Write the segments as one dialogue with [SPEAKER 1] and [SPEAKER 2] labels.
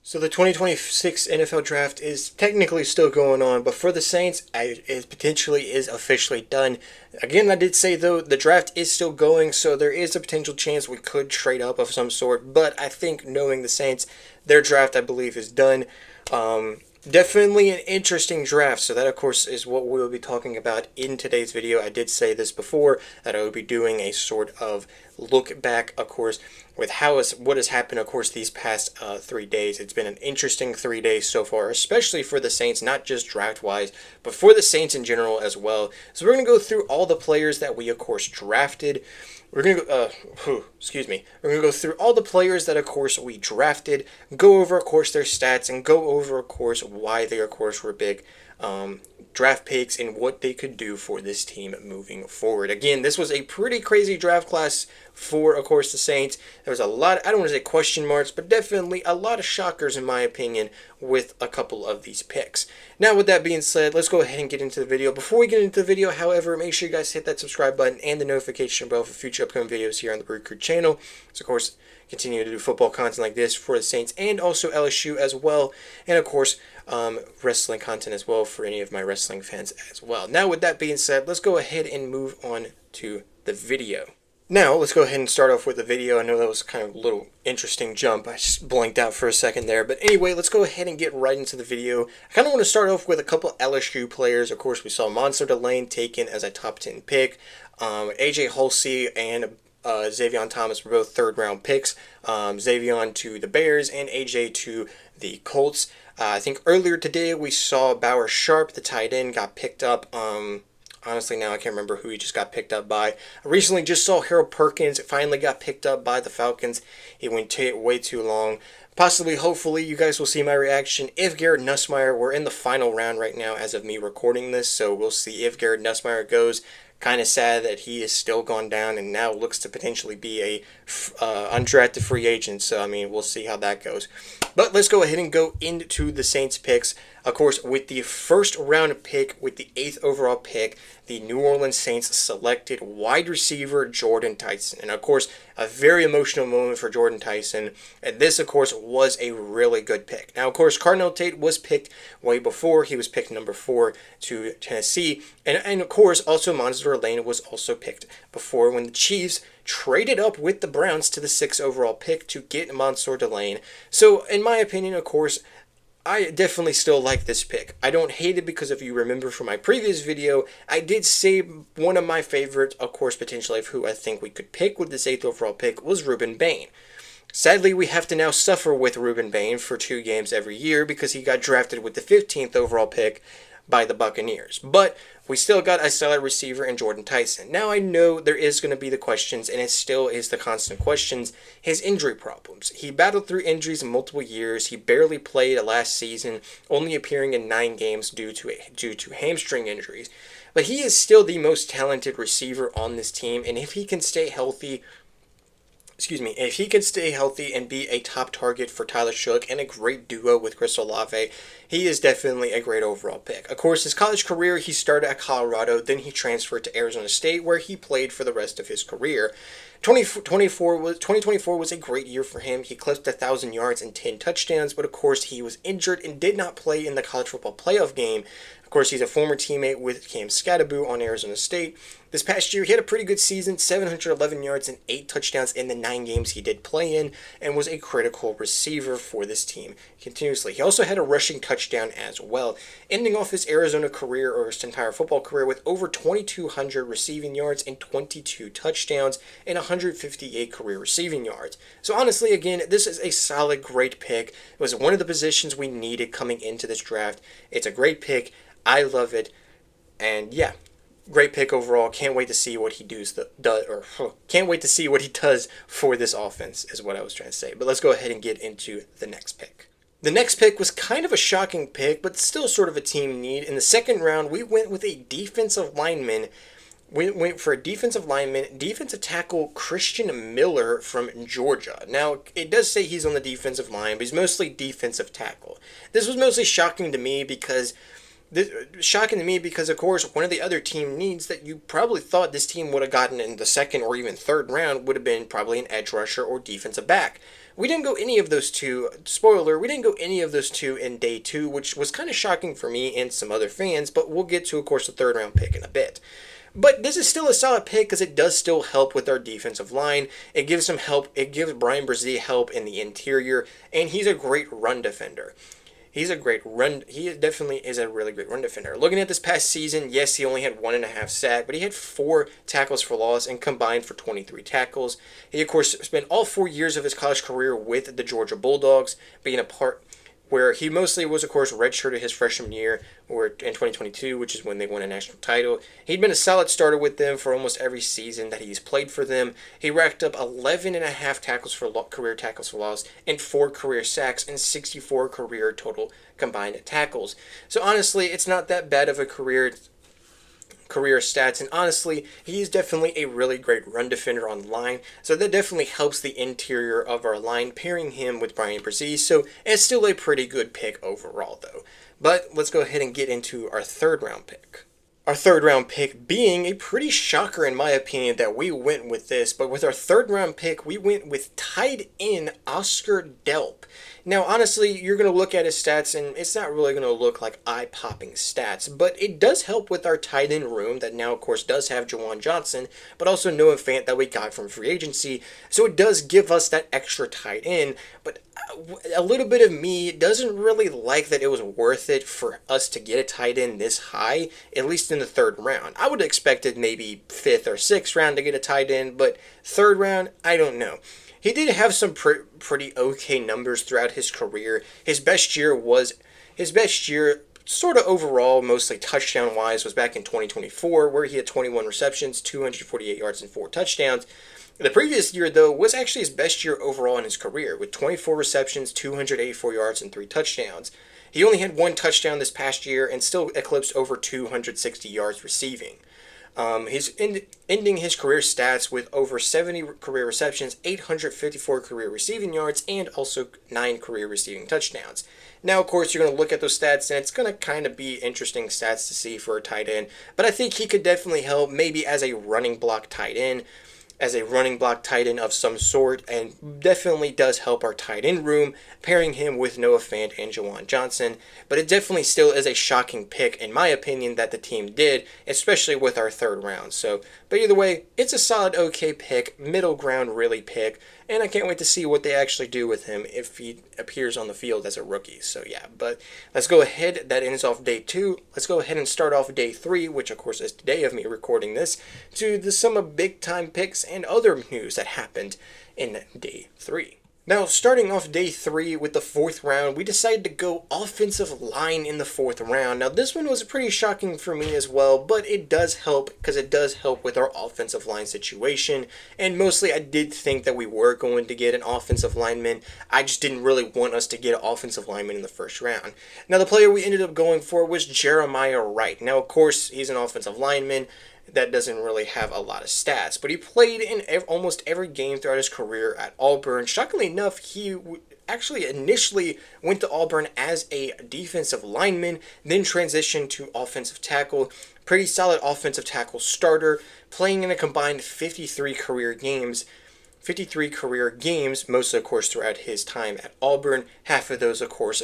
[SPEAKER 1] So the 2026 NFL Draft is technically still going on, but for the Saints, it potentially is officially done. Again, I did say though the draft is still going, so there is a potential chance we could trade up of some sort. But I think knowing the Saints, their draft I believe is done. Um, Definitely an interesting draft. So that of course is what we will be talking about in today's video. I did say this before that I would be doing a sort of look back, of course, with what has happened, of course, these past 3 days. It's been an interesting 3 days so far, especially for the Saints, not just draft wise, but for the Saints in general as well. So we're going to go through all the players that we, of course, drafted. We're going to go, excuse me. We're going to go through all the players that, of course, we drafted, go over, of course, their stats, and go over, of course, why they, of course, were big draft picks and what they could do for this team moving forward. Again, this was a pretty crazy draft class for, of course, the Saints. There was a lot, I don't want to say question marks, but definitely a lot of shockers, in my opinion, with a couple of these picks. Now, with that being said, let's go ahead and get into the video. Before we get into the video, however, make sure you guys hit that subscribe button and the notification bell for future upcoming videos here on the BrewCrew channel. So, of course, continue to do football content like this for the Saints and also LSU as well. And, of course, wrestling content as well for any of my wrestling fans as well. Now, with that being said, let's go ahead and move on to the video. Now, let's go ahead and start off with the video. I know that was kind of a little interesting jump. I just blanked out for a second there. But anyway, let's go ahead and get right into the video. I kind of want to start off with a couple LSU players. Of course, we saw Monster Delane taken as a top 10 pick. AJ Hulsey and Xavier Thomas were both third-round picks. Xavier to the Bears and AJ to the Colts. I think earlier today we saw Bauer Sharp, the tight end, got picked up. Honestly, now I can't remember who he just got picked up by. I recently just saw Harold Perkins. It finally got picked up by the Falcons. It went way too long. Possibly, hopefully, you guys will see my reaction if Garrett Nussmeier. We're in the final round right now as of me recording this, so we'll see if Garrett Nussmeier goes. Kind of sad that he is still gone down and now looks to potentially be a undrafted free agent. So, I mean, we'll see how that goes. But let's go ahead and go into the Saints picks. Of course, with the first round pick, with the 8th overall pick, the New Orleans Saints selected wide receiver Jordan Tyson. And, of course, a very emotional moment for Jordan Tyson. And this, of course, was a really good pick. Now, of course, Cardinal Tate was picked way before. He was picked number 4 to Tennessee. And of course, also Monster Lane was also picked before when the Chiefs traded up with the Browns to the 6th overall pick to get Monster Delane. So, in my opinion, of course, I definitely still like this pick. I don't hate it because if you remember from my previous video, I did say one of my favorites, of course, potentially of who I think we could pick with this 8th overall pick was Ruben Bain. Sadly, we have to now suffer with Ruben Bain for 2 games every year because he got drafted with the 15th overall pick by the Buccaneers. But we still got a stellar receiver in Jordan Tyson. Now I know there is going to be the questions, and it still is the constant questions, his injury problems. He battled through injuries in multiple years. He barely played last season, only appearing in 9 games due to hamstring injuries. But he is still the most talented receiver on this team, and if he can stay healthy, if he can stay healthy and be a top target for Tyler Shook and a great duo with Chris Olave, he is definitely a great overall pick. Of course, his college career, he started at Colorado, then he transferred to Arizona State, where he played for the rest of his career. 2024 was a great year for him. He clipped 1,000 yards and 10 touchdowns, but of course he was injured and did not play in the college football playoff game. Of course, he's a former teammate with Cam Scatterboo on Arizona State. This past year, he had a pretty good season, 711 yards and 8 touchdowns in the 9 games he did play in, and was a critical receiver for this team continuously. He also had a rushing touchdown as well, ending off his Arizona career, or his entire football career, with over 2,200 receiving yards and 22 touchdowns and 158 career receiving yards. So honestly, again, this is a solid, great pick. It was one of the positions we needed coming into this draft. It's a great pick. I love it. And yeah, great pick overall. Can't wait to see what he can't wait to see what he does for this offense is what I was trying to say. But let's go ahead and get into the next pick. The next pick was kind of a shocking pick, but still sort of a team need. In the second round, we went with a defensive lineman. We went for a defensive tackle Christian Miller from Georgia. Now, it does say he's on the defensive line, but he's mostly defensive tackle. This was mostly shocking to me because, of course, one of the other team needs that you probably thought this team would have gotten in the second or even third round would have been probably an edge rusher or defensive back. We didn't go any of those two. Spoiler, we didn't go any of those two in day 2, which was kind of shocking for me and some other fans, but we'll get to, of course, the third round pick in a bit. But this is still a solid pick because it does still help with our defensive line. It gives him help. It gives Brian Brzee help in the interior, and he's a great run defender. He's a great run. He definitely is a really great run defender. Looking at this past season, yes, he only had 1.5 sack, but he had 4 tackles for loss and combined for 23 tackles. He, of course, spent all 4 years of his college career with the Georgia Bulldogs, being a part where he mostly was, of course, redshirted his freshman year or in 2022, which is when they won a national title. He'd been a solid starter with them for almost every season that he's played for them. He racked up 11.5 tackles for career tackles for loss and 4 career sacks and 64 career total combined tackles. So honestly, it's not that bad of a career stats, and honestly, he's definitely a really great run defender on line, so that definitely helps the interior of our line, pairing him with Brian Brzee, so it's still a pretty good pick overall, though. But let's go ahead and get into our third round pick. Our third round pick being a pretty shocker in my opinion that we went with this, but with our third round pick, we went with tight end Oscar Delp. Now, honestly, you're going to look at his stats, and it's not really going to look like eye-popping stats, but it does help with our tight end room that now, of course, does have Juwan Johnson, but also Noah Fant that we got from free agency, so it does give us that extra tight end, but a little bit of me doesn't really like that it was worth it for us to get a tight end this high, at least in the third round. I would have expected maybe 5th or 6th round to get a tight end, but third round, I don't know. He did have some pretty okay numbers throughout his career. His best year, sort of overall, mostly touchdown-wise, was back in 2024, where he had 21 receptions, 248 yards, and 4 touchdowns. The previous year, though, was actually his best year overall in his career, with 24 receptions, 284 yards, and 3 touchdowns. He only had 1 touchdown this past year and still eclipsed over 260 yards receiving. He's ending his career stats with over 70 career receptions, 854 career receiving yards, and also 9 career receiving touchdowns. Now, of course, you're going to look at those stats, and it's going to kind of be interesting stats to see for a tight end, but I think he could definitely help maybe as a running block tight end. Of some sort, and definitely does help our tight end room, pairing him with Noah Fant and Juwan Johnson, but it definitely still is a shocking pick, in my opinion, that the team did, especially with our third round. But either way, it's a solid okay pick, middle ground really pick, and I can't wait to see what they actually do with him if he appears on the field as a rookie. So yeah, but let's go ahead. That ends off day 2. Let's go ahead and start off day 3, which of course is today of me recording this, to some of big time picks and other news that happened in day 3. Now, starting off day 3 with the 4th round, we decided to go offensive line in the 4th round. Now, this one was pretty shocking for me as well, but it does help because it does help with our offensive line situation. And mostly, I did think that we were going to get an offensive lineman. I just didn't really want us to get an offensive lineman in the 1st round. Now, the player we ended up going for was Jeremiah Wright. Now, of course, he's an offensive lineman that doesn't really have a lot of stats, but he played in almost every game throughout his career at Auburn. Shockingly enough, he actually initially went to Auburn as a defensive lineman, then transitioned to offensive tackle. Pretty solid offensive tackle starter, playing in a combined 53 career games, mostly, of course, throughout his time at Auburn. Half of those, of course,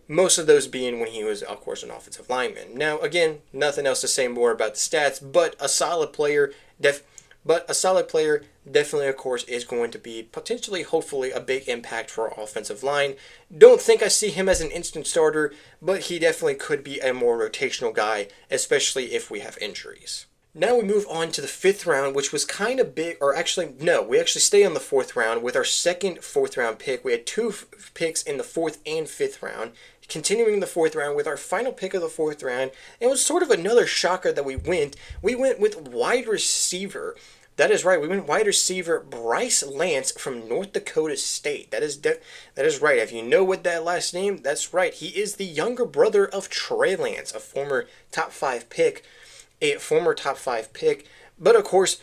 [SPEAKER 1] most of those being when he was, of course, an offensive lineman. Now, again, nothing else to say more about the stats, but a solid player, definitely, of course, is going to be potentially, hopefully, a big impact for our offensive line. Don't think I see him as an instant starter, but he definitely could be a more rotational guy, especially if we have injuries. Now we move on to the 5th round, which was kind of big, or actually, no, we actually stay on the 4th round with our second 4th round pick. We had 2 picks in the 4th and 5th round. Continuing the 4th round with our final pick of the 4th round, it was sort of another shocker that we went with wide receiver. That is right, we went wide receiver Bryce Lance from North Dakota State. That is right. If you know what that last name, that's right. He is the younger brother of Trey Lance, a former top 5 pick. But of course,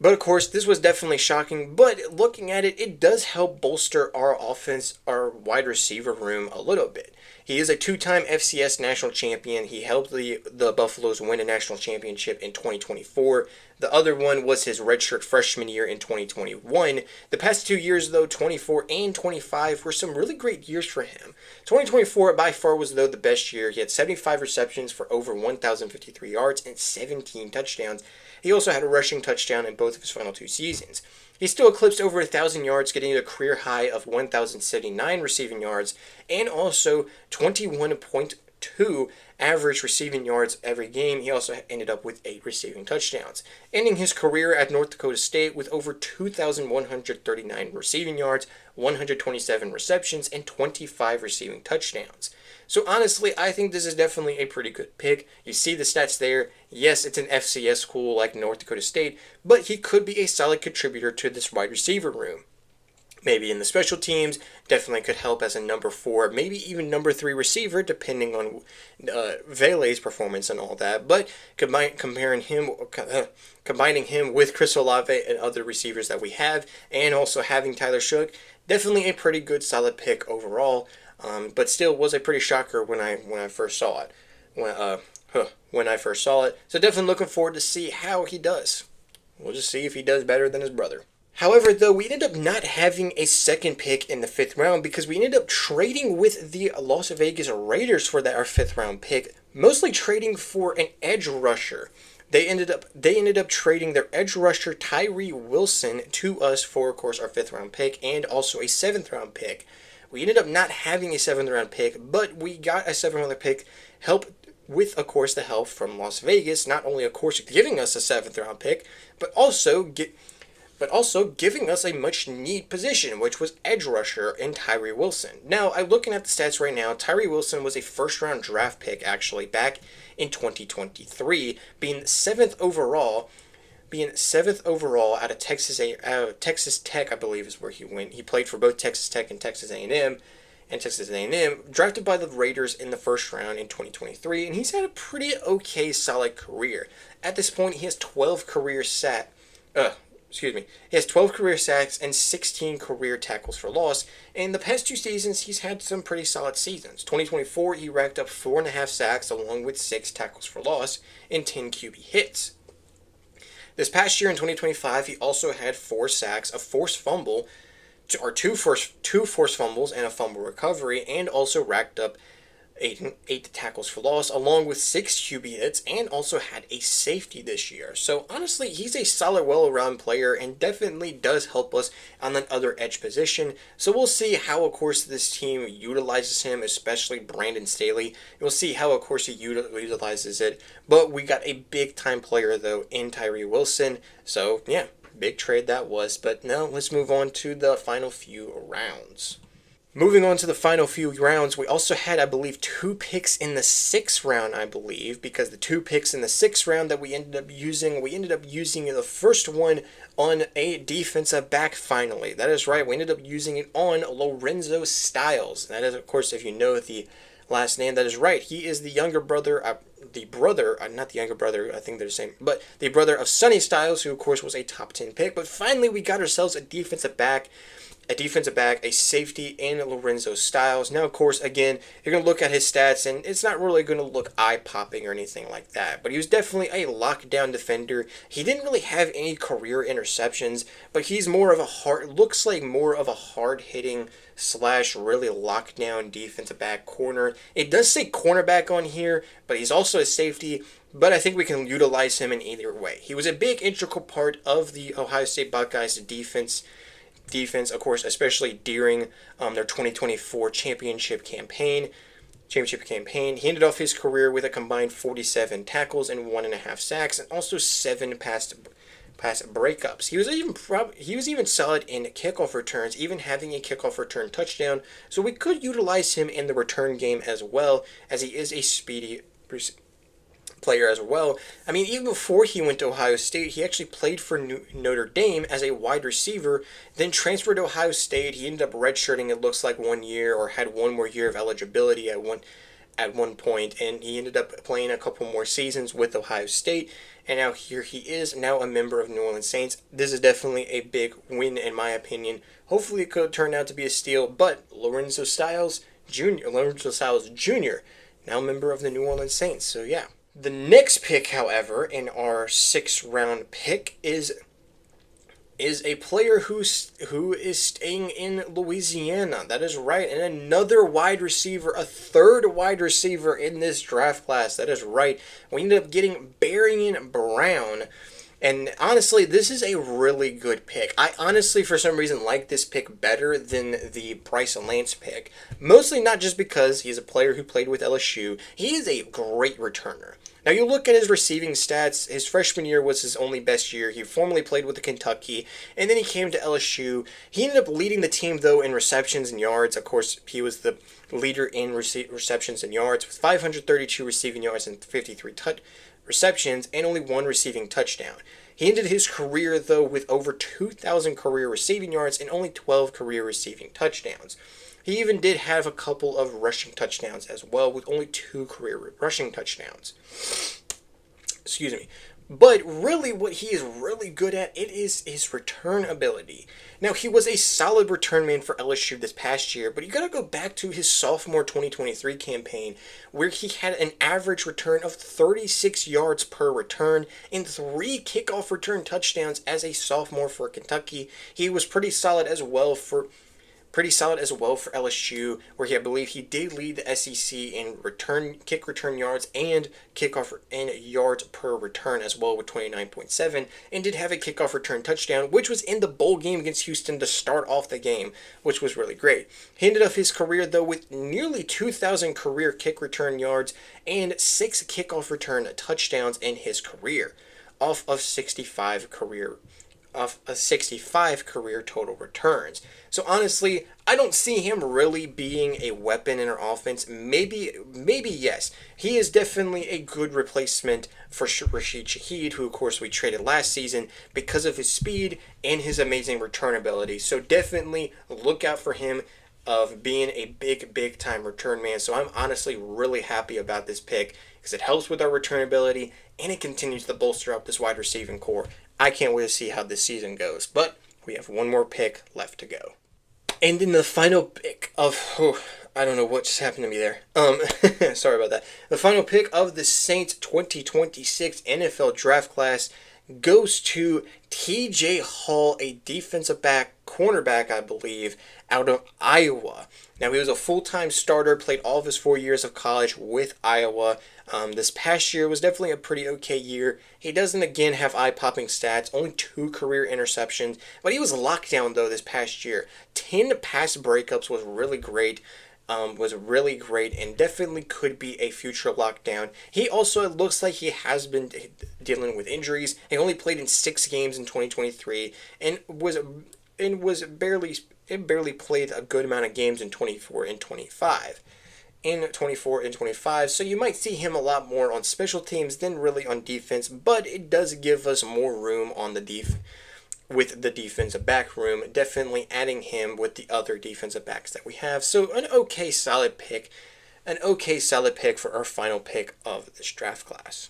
[SPEAKER 1] But of course, this was definitely shocking. But looking at it, it does help bolster our offense, our wide receiver room a little bit. He is a two-time FCS national champion. He helped the Buffaloes win a national championship in 2024. The other one was his redshirt freshman year in 2021. The past 2 years, though, 24 and 25, were some really great years for him. 2024 by far was, though, the best year. He had 75 receptions for over 1,053 yards and 17 touchdowns. He also had a rushing touchdown in both of his final 2 seasons. He still eclipsed over 1,000 yards, getting a career high of 1,079 receiving yards and also 21.2 average receiving yards every game. He also ended up with 8 receiving touchdowns, ending his career at North Dakota State with over 2,139 receiving yards, 127 receptions, and 25 receiving touchdowns. So honestly, I think this is definitely a pretty good pick. You see the stats there. Yes, it's an FCS school like North Dakota State, but he could be a solid contributor to this wide receiver room. Maybe in the special teams, definitely could help as a number 4, maybe even number 3 receiver, depending on Vele's performance and all that. But combining him with Chris Olave and other receivers that we have, and also having Tyler Shook, definitely a pretty good, solid pick overall. But still was a pretty shocker when I first saw it. When I first saw it, so definitely looking forward to see how he does. We'll just see if he does better than his brother. However, though, we ended up not having a second pick in the 5th round because we ended up trading with the Las Vegas Raiders for our 5th round pick, mostly trading for an edge rusher. They ended up trading their edge rusher Tyree Wilson to us for, of course, our 5th round pick and also a 7th round pick. We ended up not having a 7th round pick, but we got a 7th round pick, with, of course, the help from Las Vegas, not only, of course, giving us a 7th round pick, but also giving us a much needed position, which was edge rusher in Tyree Wilson. Now, I'm looking at the stats right now. Tyree Wilson was a first-round draft pick, actually, back in 2023, being 7th overall out of Texas Tech, I believe is where he went. He played for both Texas Tech and Texas A&M. Drafted by the Raiders in the first round in 2023, and he's had a pretty okay, solid career. At this point, he has 12 career sacks. He has 12 career sacks and 16 career tackles for loss. And in the past 2 seasons, he's had some pretty solid seasons. 2024, he racked up 4.5 sacks along with 6 tackles for loss and 10 QB hits. This past year in 2025, he also had 4 sacks, a forced fumble, or two forced fumbles and a fumble recovery, and also racked up 8 tackles for loss, along with 6 QB hits, and also had a safety this year. So honestly, he's a solid, well-rounded player, and definitely does help us on that other edge position. So we'll see how, of course, this team utilizes him, especially Brandon Staley. We'll see how, of course, he utilizes it. But we got a big-time player, though, in Tyree Wilson. So, yeah, big trade that was. But now let's move on to the final few rounds. Moving on to the final few rounds, we also had, I believe, 2 picks in the 6th round, I believe, because the 2 picks in the 6th round that we ended up using the first one on a defensive back finally. That is right, we ended up using it on Lorenzo Styles. That is, of course, if you know the last name, that is right. He is the younger brother, not the younger brother, I think they're the same, but the brother of Sonny Styles, who, of course, was a top 10 pick. But finally, we got ourselves a defensive back, a safety, and Lorenzo Styles. Now, of course, again, you're going to look at his stats, and it's not really going to look eye-popping or anything like that, but he was definitely a lockdown defender. He didn't really have any career interceptions, but he's more of a hard-hitting / really lockdown defensive back corner. It does say cornerback on here, but he's also a safety, but I think we can utilize him in either way. He was a big integral part of the Ohio State Buckeyes defense, of course, especially during their 2024 championship campaign. He ended off his career with a combined 47 tackles and 1.5 sacks, and also 7 pass breakups. He was even solid in kickoff returns, even having a kickoff return touchdown. So we could utilize him in the return game as well, as he is a speedy player as well. I mean, even before he went to Ohio State, he actually played for Notre Dame as a wide receiver, then transferred to Ohio State. He ended up redshirting, it looks like, 1 year, or had 1 more year of eligibility at one point, and he ended up playing a couple more seasons with Ohio State, and now here he is, now a member of New Orleans Saints. This is definitely a big win in my opinion. Hopefully it could turn out to be a steal, but Lorenzo Styles Jr., now a member of the New Orleans Saints, so yeah. The next pick, however, in our 6th round pick is a player who is staying in Louisiana. That is right, and another wide receiver, a third wide receiver in this draft class. That is right. We ended up getting Barian Brown. And honestly, this is a really good pick. I honestly, for some reason, like this pick better than the Bryce Lance pick. Mostly not just because he's a player who played with LSU. He is a great returner. Now, you look at his receiving stats. His freshman year was his only best year. He formerly played with Kentucky, and then he came to LSU. He ended up leading the team, though, in receptions and yards. Of course, he was the leader in receptions and yards with 532 receiving yards and 53 receptions and only 1 receiving touchdown. He ended his career, though, with over 2,000 career receiving yards and only 12 career receiving touchdowns. He even did have a couple of rushing touchdowns as well, with only 2 career rushing touchdowns. Excuse me. But really, what he is really good at, it is his return ability. Now, he was a solid return man for LSU this past year, but you gotta go back to his sophomore 2023 campaign, where he had an average return of 36 yards per return and 3 kickoff return touchdowns as a sophomore for Kentucky. He was pretty solid as well for LSU, where I believe he did lead the SEC in kick return yards and kickoff and yards per return as well with 29.7, and did have a kickoff return touchdown, which was in the bowl game against Houston to start off the game, which was really great. He ended up his career, though, with nearly 2,000 career kick return yards and 6 kickoff return touchdowns in his career, off of 65 career total returns. So honestly, I don't see him really being a weapon in our offense. Maybe yes. He is definitely a good replacement for Rashid Shaheed, who of course we traded last season because of his speed and his amazing return ability. So definitely look out for him of being a big time return man. So I'm honestly really happy about this pick because it helps with our return ability and it continues to bolster up this wide receiving core. I can't wait to see how this season goes, but we have one more pick left to go. And in the final pick of, I don't know what just happened to me there. Sorry about that. The final pick of the Saints 2026 NFL draft class goes to TJ Hall, a defensive back, cornerback, I believe, out of Iowa. Now, he was a full-time starter, played all of his 4 years of college with Iowa. This past year was definitely a pretty okay year. He doesn't, again, have eye-popping stats, only 2 career interceptions, but he was locked down, though, this past year. 10 pass breakups was really great. And definitely could be a future lockdown. He also, it looks like he has been dealing with injuries. He only played in 6 games in 2023 and barely played a good amount of games in 24 and 25. So you might see him a lot more on special teams than really on defense, but it does give us more room on the with the defensive back room, definitely adding him with the other defensive backs that we have. So an okay solid pick for our final pick of this draft class.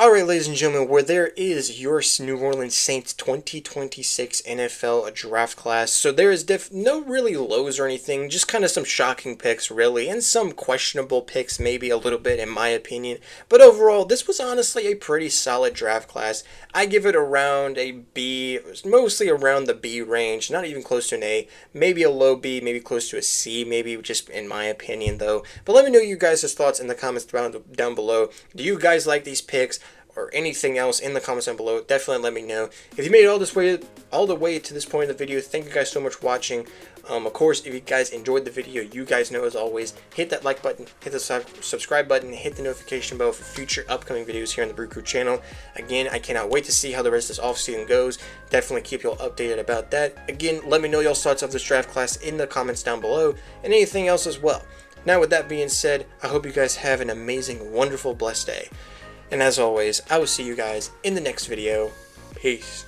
[SPEAKER 1] Alright, ladies and gentlemen, where there is your New Orleans Saints 2026 NFL draft class. So there is no really lows or anything, just kind of some shocking picks, really, and some questionable picks, maybe a little bit, in my opinion. But overall, this was honestly a pretty solid draft class. I give it around a B, mostly around the B range, not even close to an A, maybe a low B, maybe close to a C, maybe just in my opinion, though. But let me know you guys' thoughts in the comments down below. Do you guys like these picks? Or anything else in the comments down below, definitely let me know. If you made it all the way to this point of the video, thank you guys so much for watching. Of course, if you guys enjoyed the video, you guys know as always, hit that like button, hit the subscribe button, hit the notification bell for future upcoming videos here on the BrewCrew channel. Again, I cannot wait to see how the rest of this offseason goes. Definitely keep you all updated about that. Again, let me know your thoughts of this draft class in the comments down below, and anything else as well. Now, with that being said, I hope you guys have an amazing, wonderful, blessed day. And as always, I will see you guys in the next video. Peace.